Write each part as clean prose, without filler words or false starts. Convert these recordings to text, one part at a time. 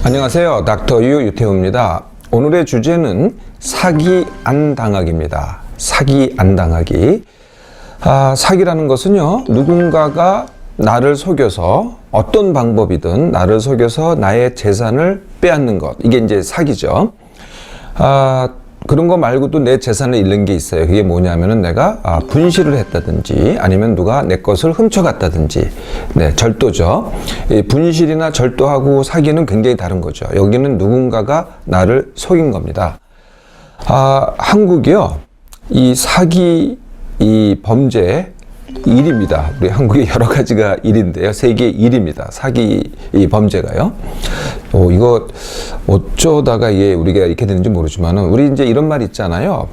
안녕하세요. 닥터 유 유태우입니다. 오늘의 주제는 사기 안 당하기입니다. 사기 안 당하기. 사기라는 것은요, 누군가가 나를 속여서 어떤 방법이든 나를 속여서 나의 재산을 빼앗는 것. 이게 이제 사기죠. 그런 거 말고도 내 재산을 잃는 게 있어요. 그게 뭐냐면은 내가 분실을 했다든지 아니면 누가 내 것을 훔쳐갔다든지. 네, 절도죠. 이 분실이나 절도하고 사기는 굉장히 다른 거죠. 여기는 누군가가 나를 속인 겁니다. 한국이요, 이 사기, 이 범죄 1위입니다. 우리 한국에 여러 가지가 1위인데요. 세계 1위입니다. 사기 이 범죄가요. 이거 어쩌다가 우리가 이렇게 되는지 모르지만은, 우리 이제 이런 말 있잖아요.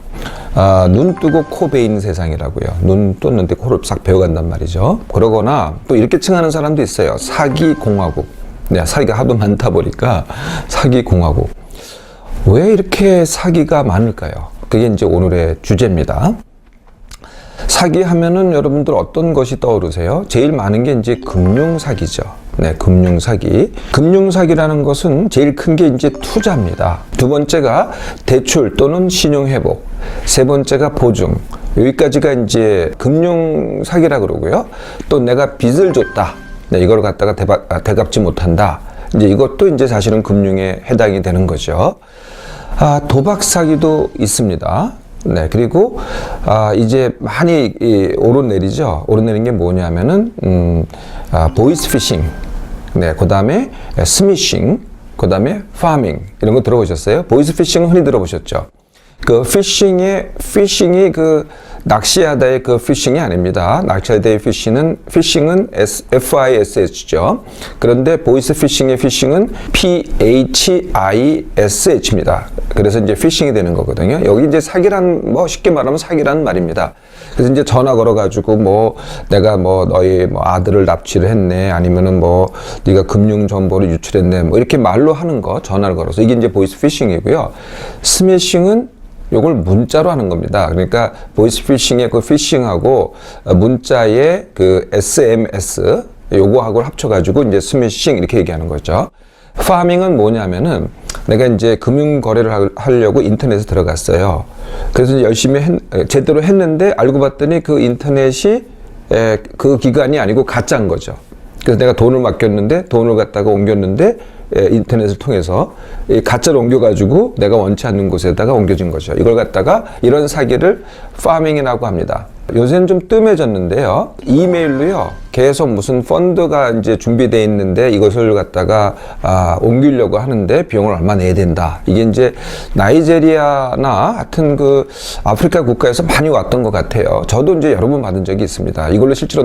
눈 뜨고 코 베이는 세상이라고요. 눈 떴는데 코를 싹 베어간단 말이죠. 그러거나 또 이렇게 칭하는 사람도 있어요. 사기 공화국. 네, 사기가 하도 많다 보니까 사기 공화국. 왜 이렇게 사기가 많을까요? 그게 이제 오늘의 주제입니다. 사기 하면은 여러분들 어떤 것이 떠오르세요? 제일 많은 게 이제 금융사기죠. 네, 금융사기. 금융사기라는 것은 제일 큰 게 이제 투자입니다. 두 번째가 대출 또는 신용회복. 세 번째가 보증. 여기까지가 이제 금융사기라 그러고요. 또 내가 빚을 줬다. 네, 이걸 갖다가 되갚지 못한다. 이제 이것도 이제 사실은 금융에 해당이 되는 거죠. 도박사기도 있습니다. 네, 그리고 이제 많이 오르내리죠. 오르내린 게 뭐냐면은 보이스 피싱, 네, 그다음에 스미싱, 그다음에 파밍, 이런 거 들어보셨어요? 보이스 피싱은 흔히 들어보셨죠? 그 피싱이 그 낚시하다의 그 피싱이 아닙니다. 낚시하다의 피싱은 FISH죠. 그런데 보이스 피싱의 피싱은 PHISH입니다. 그래서 이제 피싱이 되는 거거든요. 여기 이제 사기란, 쉽게 말하면 사기라는 말입니다. 그래서 이제 전화 걸어가지고 내가 너희 아들을 납치를 했네, 아니면은 네가 금융 정보를 유출했네, 이렇게 말로 하는 거, 전화를 걸어서. 이게 이제 보이스 피싱이고요. 스매싱은 요걸 문자로 하는 겁니다. 그러니까 보이스 피싱의 그 피싱하고 문자의 그 SMS 요거하고 합쳐가지고 이제 스매싱 이렇게 얘기하는 거죠. 파밍은 뭐냐면은 내가 이제 금융 거래를 하려고 인터넷에 들어갔어요. 그래서 열심히 제대로 했는데 알고 봤더니 그 인터넷이 그 기간이 아니고 가짜인 거죠. 그래서 내가 돈을 맡겼는데 돈을 갖다가 옮겼는데 인터넷을 통해서 가짜로 옮겨가지고 내가 원치 않는 곳에다가 옮겨진 거죠. 이걸 갖다가, 이런 사기를 파밍이라고 합니다. 요새는 좀 뜸해졌는데요. 이메일로요, 계속 무슨 펀드가 이제 준비되어 있는데 이것을 갖다가 옮기려고 하는데 비용을 얼마 내야 된다. 이게 이제 나이제리아나 하여튼 그 아프리카 국가에서 많이 왔던 것 같아요. 저도 이제 여러 번 받은 적이 있습니다. 이걸로 실제로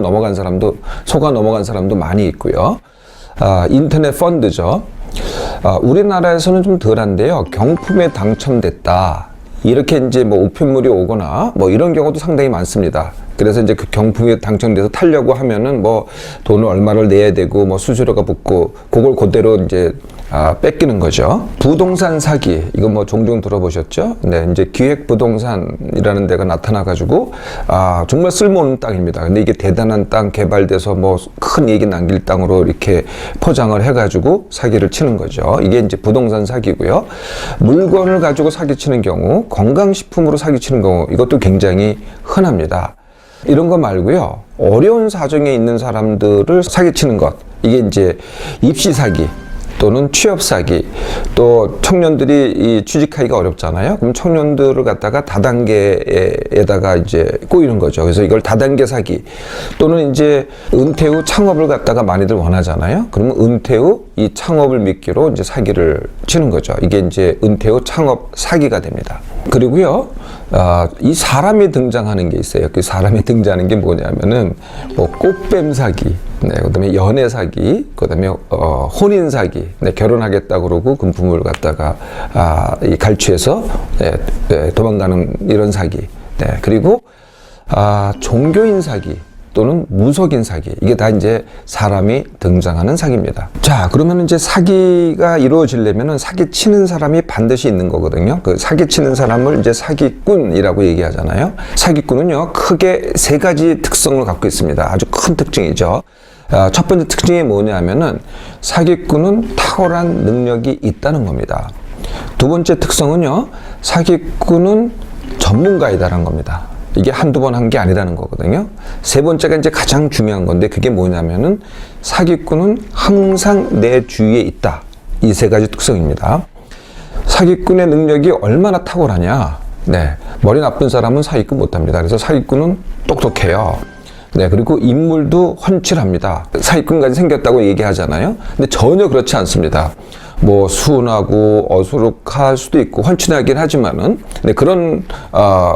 속아 넘어간 사람도 많이 있고요. 인터넷 펀드죠. 우리나라에서는 좀 덜한데요. 경품에 당첨됐다, 이렇게 이제 우편물이 오거나 이런 경우도 상당히 많습니다. 그래서 이제 그 경품에 당첨돼서 타려고 하면은 돈을 얼마를 내야 되고 수수료가 붙고, 그걸 그대로 이제 뺏기는 거죠. 부동산 사기, 이거 종종 들어보셨죠? 네, 이제 기획부동산이라는 데가 나타나가지고 정말 쓸모없는 땅입니다. 근데 이게 대단한 땅, 개발돼서 큰 이익이 남길 땅으로 이렇게 포장을 해가지고 사기를 치는 거죠. 이게 이제 부동산 사기고요. 물건을 가지고 사기치는 경우, 건강식품으로 사기치는 경우, 이것도 굉장히 흔합니다. 이런 거 말고요, 어려운 사정에 있는 사람들을 사기치는 것, 이게 이제 입시 사기 또는 취업 사기, 또 청년들이 취직하기가 어렵잖아요. 그럼 청년들을 갖다가 다단계에다가 이제 꼬이는 거죠. 그래서 이걸 다단계 사기, 또는 이제 은퇴 후 창업을 갖다가 많이들 원하잖아요. 그러면 은퇴 후 이 창업을 미끼로 이제 사기를 치는 거죠. 이게 이제 은퇴 후 창업 사기가 됩니다. 그리고요, 이 사람이 등장하는 게 있어요. 그 사람이 등장하는 게 뭐냐면은 꽃뱀 사기, 네, 그다음에 연애 사기, 그다음에 혼인 사기, 네, 결혼하겠다 그러고 금품을 갖다가 갈취해서 도망가는 이런 사기, 네, 그리고 종교인 사기 또는 무속인 사기, 이게 다 이제 사람이 등장하는 사기입니다. 자, 그러면 이제 사기가 이루어지려면은 사기치는 사람이 반드시 있는 거거든요. 그 사기치는 사람을 이제 사기꾼이라고 얘기하잖아요. 사기꾼은요, 크게 세 가지 특성을 갖고 있습니다. 아주 큰 특징이죠. 첫 번째 특징이 뭐냐면은 사기꾼은 탁월한 능력이 있다는 겁니다. 두 번째 특성은요, 사기꾼은 전문가이다라는 겁니다. 이게 한두 번 한 게 아니라는 거거든요. 세 번째가 이제 가장 중요한 건데 그게 뭐냐면은 사기꾼은 항상 내 주위에 있다. 이 세 가지 특성입니다. 사기꾼의 능력이 얼마나 탁월하냐. 네, 머리 나쁜 사람은 사기꾼 못합니다. 그래서 사기꾼은 똑똑해요. 네, 그리고 인물도 훤칠합니다. 사기꾼까지 생겼다고 얘기하잖아요. 근데 전혀 그렇지 않습니다. 뭐 순하고 어수룩할 수도 있고 훤칠하긴 하지만은 네, 그런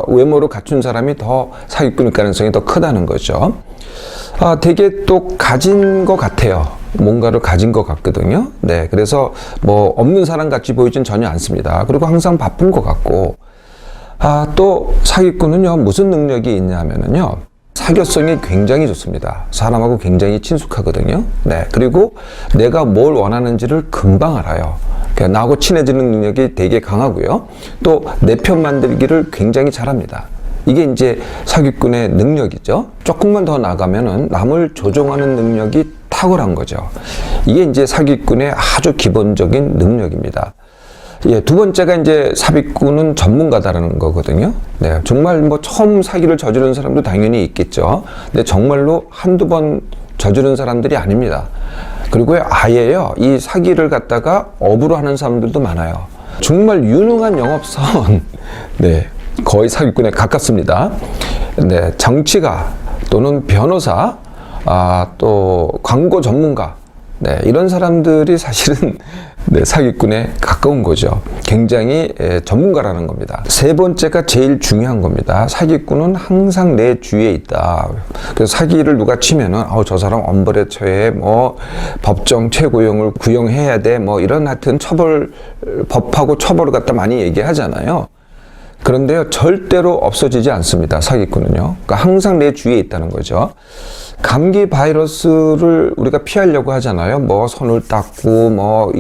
외모를 갖춘 사람이 더 사기꾼일 가능성이 더 크다는 거죠. 되게 또 가진 것 같아요. 뭔가를 가진 것 같거든요. 네, 그래서 뭐 없는 사람 같이 보이진 전혀 않습니다. 그리고 항상 바쁜 것 같고, 또 사기꾼은요 무슨 능력이 있냐면은요. 사교성이 굉장히 좋습니다. 사람하고 굉장히 친숙하거든요. 네. 그리고 내가 뭘 원하는지를 금방 알아요. 그러니까 나하고 친해지는 능력이 되게 강하고요. 또 내 편 만들기를 굉장히 잘합니다. 이게 이제 사기꾼의 능력이죠. 조금만 더 나가면은 남을 조종하는 능력이 탁월한 거죠. 이게 이제 사기꾼의 아주 기본적인 능력입니다. 예, 두 번째가 이제 사기꾼은 전문가다라는 거거든요. 네, 정말 뭐 처음 사기를 저지르는 사람도 당연히 있겠죠. 근데 정말로 한두 번 저지른 사람들이 아닙니다. 그리고 아예요, 이 사기를 갖다가 업으로 하는 사람들도 많아요. 정말 유능한 영업사원, 네, 거의 사기꾼에 가깝습니다. 네, 정치가 또는 변호사, 또 광고 전문가, 네, 이런 사람들이 사실은 네, 사기꾼에 가까운 거죠. 굉장히 전문가라는 겁니다. 세 번째가 제일 중요한 겁니다. 사기꾼은 항상 내 주위에 있다. 그래서 사기를 누가 치면은 저 사람 엄벌에 처해 뭐 법정 최고형을 구형해야 돼 뭐 이런 하여튼 법하고 처벌을 갖다 많이 얘기하잖아요. 그런데요, 절대로 없어지지 않습니다. 사기꾼은요. 그러니까 항상 내 주위에 있다는 거죠. 감기 바이러스를 우리가 피하려고 하잖아요. 뭐 손을 닦고 뭐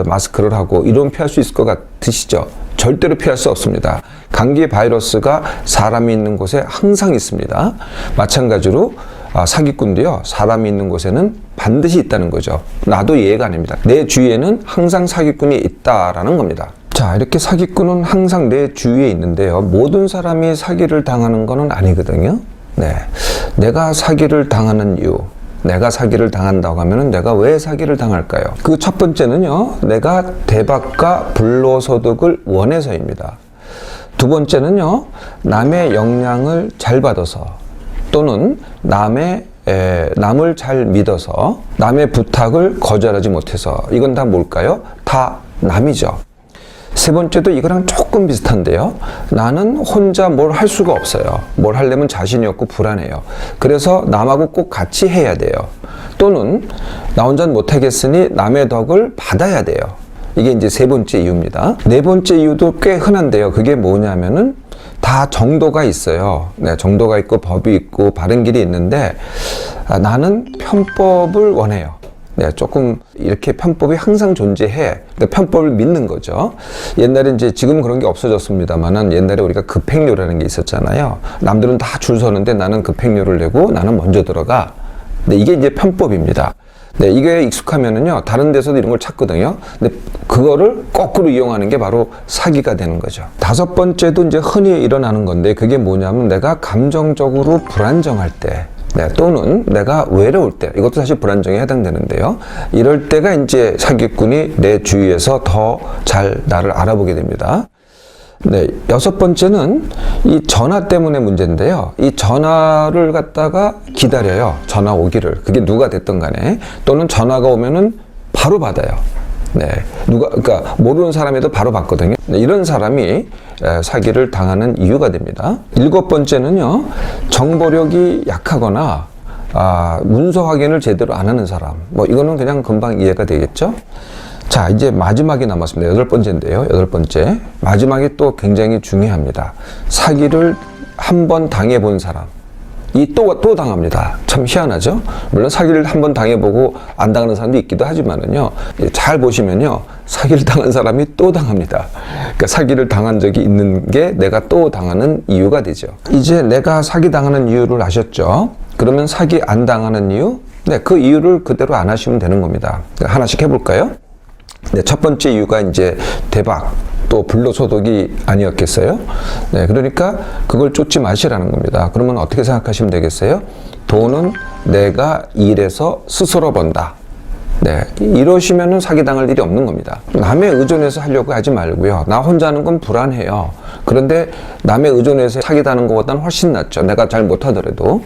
마스크를 하고 이런 피할 수 있을 것 같으시죠? 절대로 피할 수 없습니다. 감기 바이러스가 사람이 있는 곳에 항상 있습니다. 마찬가지로 사기꾼도요, 사람이 있는 곳에는 반드시 있다는 거죠. 나도 예외가 아닙니다. 내 주위에는 항상 사기꾼이 있다라는 겁니다. 자, 이렇게 사기꾼은 항상 내 주위에 있는데요. 모든 사람이 사기를 당하는 것은 아니거든요. 네, 내가 사기를 당하는 이유, 내가 사기를 당한다고 하면은 내가 왜 사기를 당할까요? 그 첫 번째는요, 내가 대박과 불로소득을 원해서입니다. 두 번째는요, 남의 영향을 잘 받아서 또는 남을 잘 믿어서 남의 부탁을 거절하지 못해서. 이건 다 뭘까요? 다 남이죠. 세 번째도 이거랑 조금 비슷한데요. 나는 혼자 뭘 할 수가 없어요. 뭘 하려면 자신이 없고 불안해요. 그래서 남하고 꼭 같이 해야 돼요. 또는 나 혼자는 못하겠으니 남의 덕을 받아야 돼요. 이게 이제 세 번째 이유입니다. 네 번째 이유도 꽤 흔한데요. 그게 뭐냐면은 다 정도가 있어요. 네, 정도가 있고 법이 있고 바른 길이 있는데 나는 편법을 원해요. 네, 조금 이렇게 편법이 항상 존재해. 그러니까 편법을 믿는 거죠. 옛날에 이제 지금은 그런 게 없어졌습니다만은 옛날에 우리가 급행료라는 게 있었잖아요. 남들은 다 줄 서는데 나는 급행료를 내고 나는 먼저 들어가. 네, 이게 이제 편법입니다. 네, 이게 익숙하면은요, 다른 데서도 이런 걸 찾거든요. 근데 그거를 거꾸로 이용하는 게 바로 사기가 되는 거죠. 다섯 번째도 이제 흔히 일어나는 건데 그게 뭐냐면 내가 감정적으로 불안정할 때, 네, 또는 내가 외로울 때, 이것도 사실 불안정에 해당되는데요. 이럴 때가 이제 사기꾼이 내 주위에서 더 잘 나를 알아보게 됩니다. 네, 여섯 번째는 이 전화 때문에 문제인데요. 이 전화를 갖다가 기다려요. 전화 오기를. 그게 누가 됐든 간에. 또는 전화가 오면은 바로 받아요. 네, 그러니까 모르는 사람에도 바로 받거든요. 네, 이런 사람이 사기를 당하는 이유가 됩니다. 일곱 번째는요, 정보력이 약하거나 문서 확인을 제대로 안 하는 사람. 뭐 이거는 그냥 금방 이해가 되겠죠. 자, 이제 마지막이 남았습니다. 여덟 번째인데요. 여덟 번째. 마지막이 또 굉장히 중요합니다. 사기를 한 번 당해본 사람. 또 당합니다. 참 희한하죠? 물론 사기를 한 번 당해보고 안 당하는 사람도 있기도 하지만은요, 잘 보시면요, 사기를 당한 사람이 또 당합니다. 그러니까 사기를 당한 적이 있는 게 내가 또 당하는 이유가 되죠. 이제 내가 사기 당하는 이유를 아셨죠? 그러면 사기 안 당하는 이유? 네, 그 이유를 그대로 안 하시면 되는 겁니다. 하나씩 해볼까요? 네, 첫 번째 이유가 이제 대박, 또 불로소득이 아니었겠어요? 네, 그러니까 그걸 쫓지 마시라는 겁니다. 그러면 어떻게 생각하시면 되겠어요? 돈은 내가 일해서 스스로 번다. 네, 이러시면은 사기당할 일이 없는 겁니다. 남에 의존해서 하려고 하지 말고요. 나 혼자 하는 건 불안해요. 그런데 남에 의존해서 사기당하는 것보다는 훨씬 낫죠. 내가 잘 못하더라도.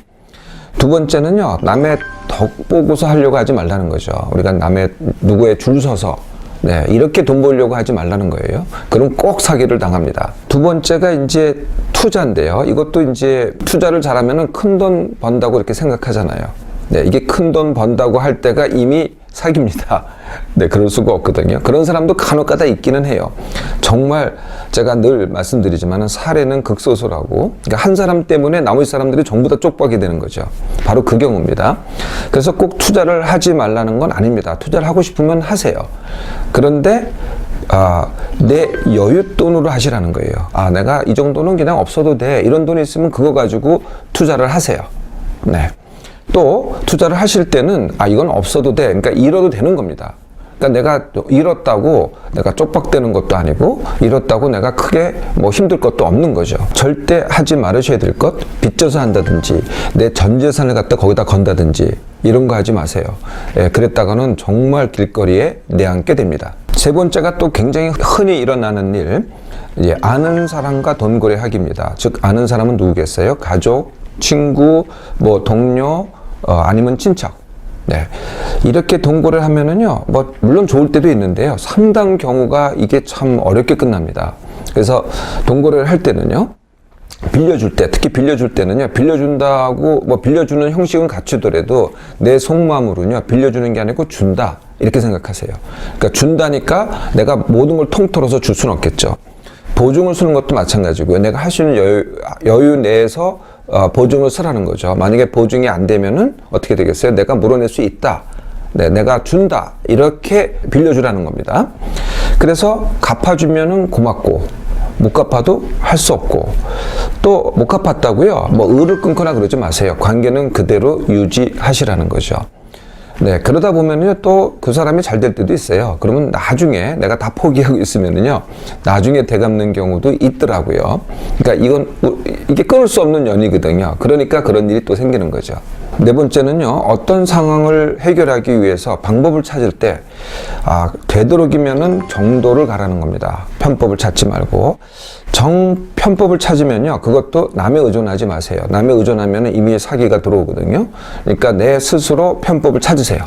두 번째는요, 남의 덕 보고서 하려고 하지 말라는 거죠. 우리가 남의 누구의 줄 서서 네, 이렇게 돈 벌려고 하지 말라는 거예요. 그럼 꼭 사기를 당합니다. 두 번째가 이제 투자인데요. 이것도 이제 투자를 잘하면은 큰 돈 번다고 이렇게 생각하잖아요. 네, 이게 큰 돈 번다고 할 때가 이미 사기입니다. 네, 그럴 수가 없거든요. 그런 사람도 간혹가다 있기는 해요. 정말 제가 늘 말씀드리지만 사례는 극소수라고. 그러니까 한 사람 때문에 나머지 사람들이 전부 다 쪽박이 되는 거죠. 바로 그 경우입니다. 그래서 꼭 투자를 하지 말라는 건 아닙니다. 투자를 하고 싶으면 하세요. 그런데 내 여윳돈으로 하시라는 거예요. 내가 이 정도는 그냥 없어도 돼. 이런 돈이 있으면 그거 가지고 투자를 하세요. 네. 또 투자를 하실 때는 이건 없어도 돼. 그러니까 잃어도 되는 겁니다. 그러니까 내가 잃었다고 내가 쪽박되는 것도 아니고 잃었다고 내가 크게 뭐 힘들 것도 없는 거죠. 절대 하지 말으셔야 될 것, 빚져서 한다든지 내 전 재산을 갖다 거기다 건다든지 이런 거 하지 마세요. 예, 그랬다가는 정말 길거리에 내앉게 됩니다. 세 번째가 또 굉장히 흔히 일어나는 일, 아는 사람과 돈 거래하기입니다. 즉 아는 사람은 누구겠어요? 가족, 친구, 뭐 동료, 아니면 친척. 네. 이렇게 동거를 하면은요, 물론 좋을 때도 있는데요. 상당 경우가 이게 참 어렵게 끝납니다. 그래서 동거래를 할 때는요, 빌려줄 때, 특히 빌려줄 때는요, 빌려준다고, 빌려주는 형식은 갖추더라도 내 속마음으로는요, 빌려주는 게 아니고 준다. 이렇게 생각하세요. 그러니까 준다니까 내가 모든 걸 통틀어서 줄 수는 없겠죠. 보증을 쓰는 것도 마찬가지고요. 내가 할 수 있는 여유 내에서 보증을 쓰라는 거죠. 만약에 보증이 안 되면은 어떻게 되겠어요? 내가 물어낼 수 있다. 네, 내가 준다. 이렇게 빌려주라는 겁니다. 그래서 갚아주면은 고맙고, 못 갚아도 할 수 없고, 또 못 갚았다고요? 의를 끊거나 그러지 마세요. 관계는 그대로 유지하시라는 거죠. 네, 그러다 보면은요, 또 그 사람이 잘 될 때도 있어요. 그러면 나중에 내가 다 포기하고 있으면은요, 나중에 되갚는 경우도 있더라고요. 그러니까 이게 끊을 수 없는 연이거든요. 그러니까 그런 일이 또 생기는 거죠. 네 번째는요, 어떤 상황을 해결하기 위해서 방법을 찾을 때, 되도록이면은 정도를 가라는 겁니다. 편법을 찾지 말고. 편법을 찾으면요, 그것도 남에 의존하지 마세요. 남에 의존하면 이미 사기가 들어오거든요. 그러니까 내 스스로 편법을 찾으세요.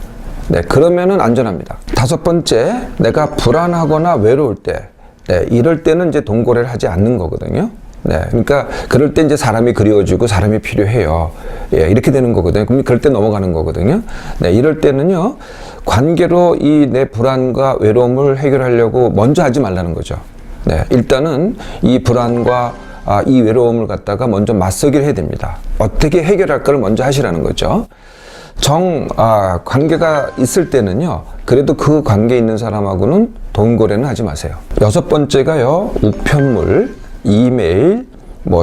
네, 그러면은 안전합니다. 다섯 번째, 내가 불안하거나 외로울 때, 네, 이럴 때는 이제 동거래를 하지 않는 거거든요. 네, 그러니까 그럴 때 이제 사람이 그리워지고 사람이 필요해요. 예, 이렇게 되는 거거든요. 그럼 그럴 때 넘어가는 거거든요. 네, 이럴 때는요, 관계로 이 내 불안과 외로움을 해결하려고 먼저 하지 말라는 거죠. 네, 일단은 이 불안과 이 외로움을 갖다가 먼저 맞서기를 해야 됩니다. 어떻게 해결할까를 먼저 하시라는 거죠. 관계가 있을 때는요, 그래도 그 관계에 있는 사람하고는 돈거래는 하지 마세요. 여섯 번째가요, 우편물, 이메일,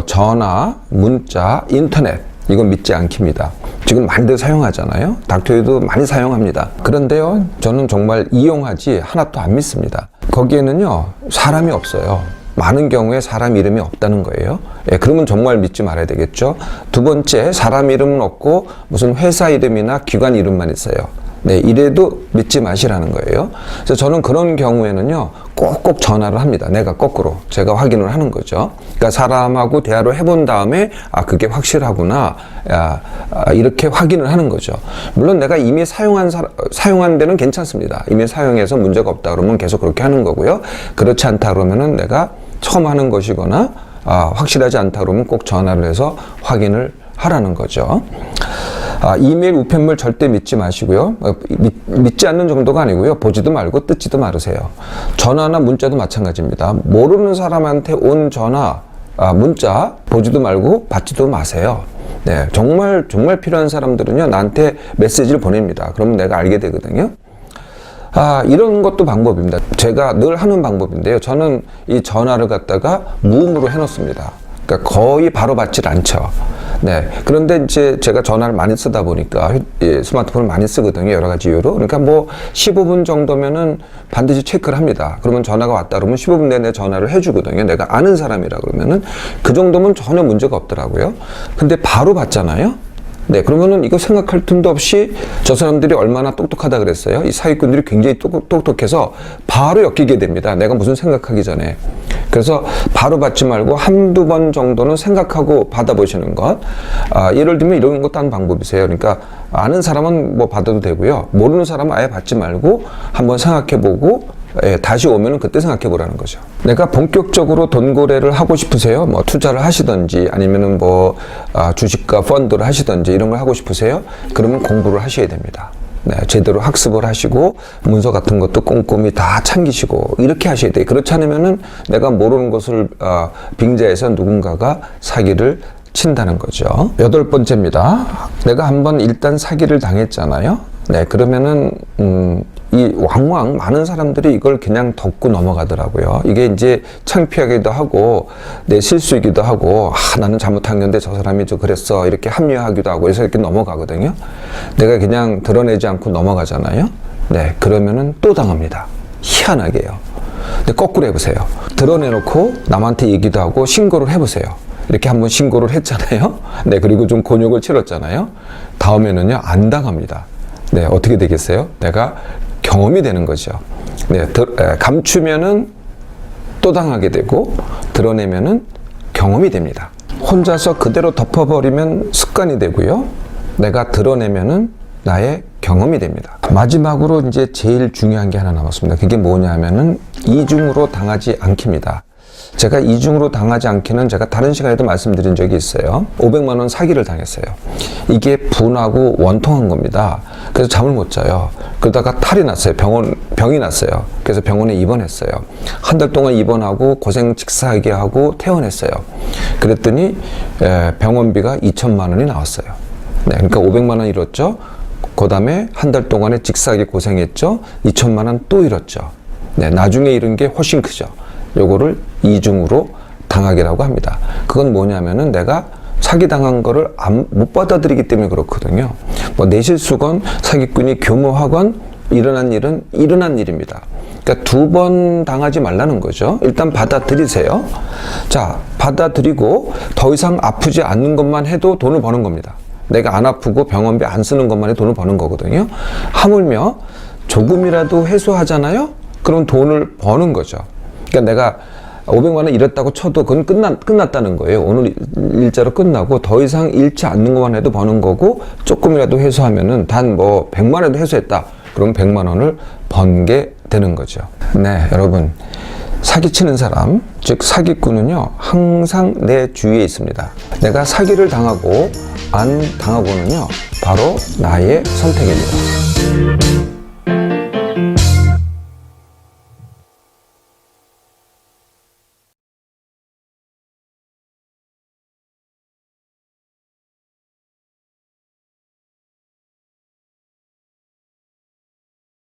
전화, 문자, 인터넷. 이건 믿지 않깁니다. 지금 많이들 사용하잖아요. 닥터에도 많이 사용합니다. 그런데요, 저는 정말 이용하지 하나도 안 믿습니다. 거기에는요, 사람이 없어요. 많은 경우에 사람 이름이 없다는 거예요. 예, 그러면 정말 믿지 말아야 되겠죠. 두 번째, 사람 이름은 없고 무슨 회사 이름이나 기관 이름만 있어요. 네, 이래도 믿지 마시라는 거예요. 그래서 저는 그런 경우에는요, 꼭꼭 전화를 합니다. 내가 거꾸로. 제가 확인을 하는 거죠. 그러니까 사람하고 대화를 해본 다음에, 그게 확실하구나. 이렇게 확인을 하는 거죠. 물론 내가 이미 사용한 데는 괜찮습니다. 이미 사용해서 문제가 없다 그러면 계속 그렇게 하는 거고요. 그렇지 않다 그러면은 내가 처음 하는 것이거나, 확실하지 않다 그러면 꼭 전화를 해서 확인을 하라는 거죠. 이메일, 우편물 절대 믿지 마시고요. 믿지 않는 정도가 아니고요. 보지도 말고 뜯지도 말으세요. 전화나 문자도 마찬가지입니다. 모르는 사람한테 온 전화, 문자 보지도 말고 받지도 마세요. 네, 정말 필요한 사람들은요, 나한테 메시지를 보냅니다. 그러면 내가 알게 되거든요. 이런 것도 방법입니다. 제가 늘 하는 방법인데요. 저는 이 전화를 갖다가 무음으로 해놓습니다. 그러니까 거의 바로 받질 않죠. 네. 그런데 이제 제가 전화를 많이 쓰다 보니까 스마트폰을 많이 쓰거든요. 여러 가지 이유로. 그러니까 뭐 15분 정도면은 반드시 체크를 합니다. 그러면 전화가 왔다 그러면 15분 내내 전화를 해주거든요. 내가 아는 사람이라 그러면은 그 정도면 전혀 문제가 없더라고요. 근데 바로 받잖아요. 네, 그러면은 이거 생각할 틈도 없이 저 사람들이 얼마나 똑똑하다 그랬어요. 이 사기꾼들이 굉장히 똑똑해서 바로 엮이게 됩니다. 내가 무슨 생각하기 전에. 그래서 바로 받지 말고 한두 번 정도는 생각하고 받아보시는 것. 예를 들면 이런 것도 한 방법이세요. 그러니까 아는 사람은 뭐 받아도 되고요. 모르는 사람은 아예 받지 말고 한번 생각해보고 다시 오면은 그때 생각해 보라는 거죠. 내가 본격적으로 돈 거래를 하고 싶으세요? 뭐 투자를 하시든지 아니면은 뭐 주식과 펀드를 하시든지 이런 걸 하고 싶으세요? 그러면 공부를 하셔야 됩니다. 네, 제대로 학습을 하시고 문서 같은 것도 꼼꼼히 다 챙기시고 이렇게 하셔야 돼요. 그렇지 않으면은 내가 모르는 것을 빙자해서 누군가가 사기를 친다는 거죠. 8번째입니다. 내가 한번 일단 사기를 당했잖아요. 네, 그러면은 이 왕왕 많은 사람들이 이걸 그냥 덮고 넘어가더라고요. 이게 이제 창피하기도 하고 내 실수이기도 하고 나는 잘못한 건데 저 사람이 저 그랬어 이렇게 합리화하기도 하고 해서 이렇게 넘어가거든요. 내가 그냥 드러내지 않고 넘어가잖아요. 네, 그러면은 또 당합니다. 희한하게요. 근데 거꾸로 해보세요. 드러내놓고 남한테 얘기도 하고 신고를 해보세요. 이렇게 한번 신고를 했잖아요. 네, 그리고 좀 곤욕을 치렀잖아요. 다음에는요 안 당합니다. 네, 어떻게 되겠어요? 내가 경험이 되는 거죠. 네, 감추면은 또 당하게 되고 드러내면은 경험이 됩니다. 혼자서 그대로 덮어버리면 습관이 되고요. 내가 드러내면은 나의 경험이 됩니다. 마지막으로 이제 제일 중요한 게 하나 남았습니다. 그게 뭐냐면은 이중으로 당하지 않기입니다. 제가 이중으로 당하지 않기는 제가 다른 시간에도 말씀드린 적이 있어요. 500만 원 사기를 당했어요. 이게 분하고 원통한 겁니다. 그래서 잠을 못 자요. 그러다가 탈이 났어요. 병이 났어요. 그래서 병원에 입원했어요. 한 달 동안 입원하고 고생 직사하게 하고 퇴원했어요. 그랬더니 병원비가 2천만 원이 나왔어요. 네, 그러니까 500만 원 잃었죠. 그 다음에 한 달 동안에 직사하게 고생했죠. 2천만 원 또 잃었죠. 네, 나중에 잃은 게 훨씬 크죠. 요거를 이중으로 당하기라고 합니다. 그건 뭐냐면은 내가 사기당한 거를 못 받아들이기 때문에 그렇거든요. 뭐 내 실수건 사기꾼이 교모하건 일어난 일은 일어난 일입니다. 그러니까 2번 당하지 말라는 거죠. 일단 받아들이세요. 자, 받아들이고 더 이상 아프지 않는 것만 해도 돈을 버는 겁니다. 내가 안 아프고 병원비 안 쓰는 것만 해도 돈을 버는 거거든요. 하물며 조금이라도 해소하잖아요? 그럼 돈을 버는 거죠. 그러니까 내가 500만 원 잃었다고 쳐도 그건 끝났다는 거예요. 오늘 일자로 끝나고 더 이상 잃지 않는 것만 해도 버는 거고 조금이라도 해소하면은 단 뭐 100만 원도 해소했다. 그럼 100만 원을 번 게 되는 거죠. 네, 여러분. 사기치는 사람, 즉 사기꾼은요 항상 내 주위에 있습니다. 내가 사기를 당하고 안 당하고는요 바로 나의 선택입니다.